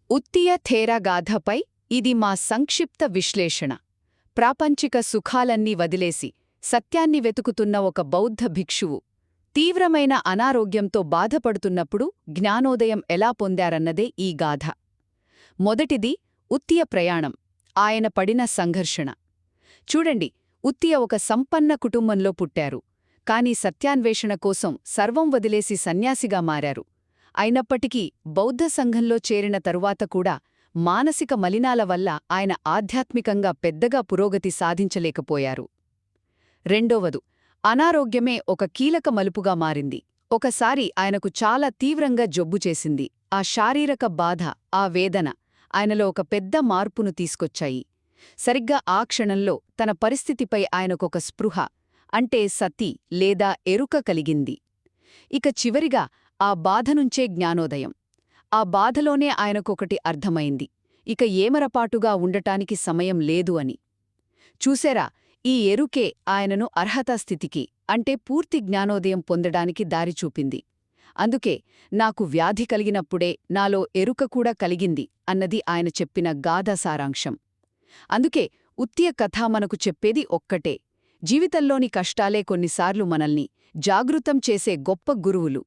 ఉత్తియ థేరగాథపై ఇది మా సంక్షిప్త విశ్లేషణ. ప్రాపంచిక సుఖాలన్నీ వదిలేసి సత్యాన్ని వెతుకుతున్న ఒక బౌద్ధ భిక్షువు తీవ్రమైన అనారోగ్యంతో బాధపడుతున్నప్పుడు జ్ఞానోదయం ఎలా పొందారన్నదే ఈ గాథ. మొదటిది ఉత్తియ ప్రయాణం, ఆయన పడిన సంఘర్షణ. చూడండి, ఉత్తియ ఒక సంపన్న కుటుంబంలో పుట్టారు, కాని సత్యాన్వేషణ కోసం సర్వం వదిలేసి సన్యాసిగా మారారు. అయినప్పటికీ బౌద్ధ సంఘంలో చేరిన తరువాత కూడా మానసిక మలినాల వల్ల ఆయన ఆధ్యాత్మికంగా పెద్దగా పురోగతి సాధించలేకపోయారు. రెండోవదు, అనారోగ్యమే ఒక కీలక మలుపుగా మారింది. ఒకసారి ఆయనకు చాలా తీవ్రంగా జబ్బు చేసింది. ఆ శారీరక బాధ, ఆ వేదన ఆయనలో ఒక పెద్ద మార్పును తీసుకొచ్చాయి. సరిగ్గా ఆ క్షణంలో తన పరిస్థితిపై ఆయనకొక స్పృహ, అంటే సతి లేదా ఎరుక కలిగింది. ఇక చివరిగా ఆ బాధనుంచే జ్ఞానోదయం. ఆ బాధలోనే ఆయనకొకటి అర్థమైంది: ఇక ఏమరపాటుగా ఉండటానికి సమయం లేదు అని. చూశారా, ఈ ఎరుకే ఆయనను అర్హతాస్థితికి, అంటే పూర్తి జ్ఞానోదయం పొందడానికి దారిచూపింది. అందుకే నాకు వ్యాధి కలిగినప్పుడే నాలో ఎరుక కూడా కలిగింది అన్నది ఆయన చెప్పిన గాథ సారాంశం. అందుకే ఉత్తియ కథ మనకు చెప్పేది ఒక్కటే: జీవితంలోని కష్టాలే కొన్నిసార్లు మనల్ని జాగృతం చేసే గొప్ప గురువులు.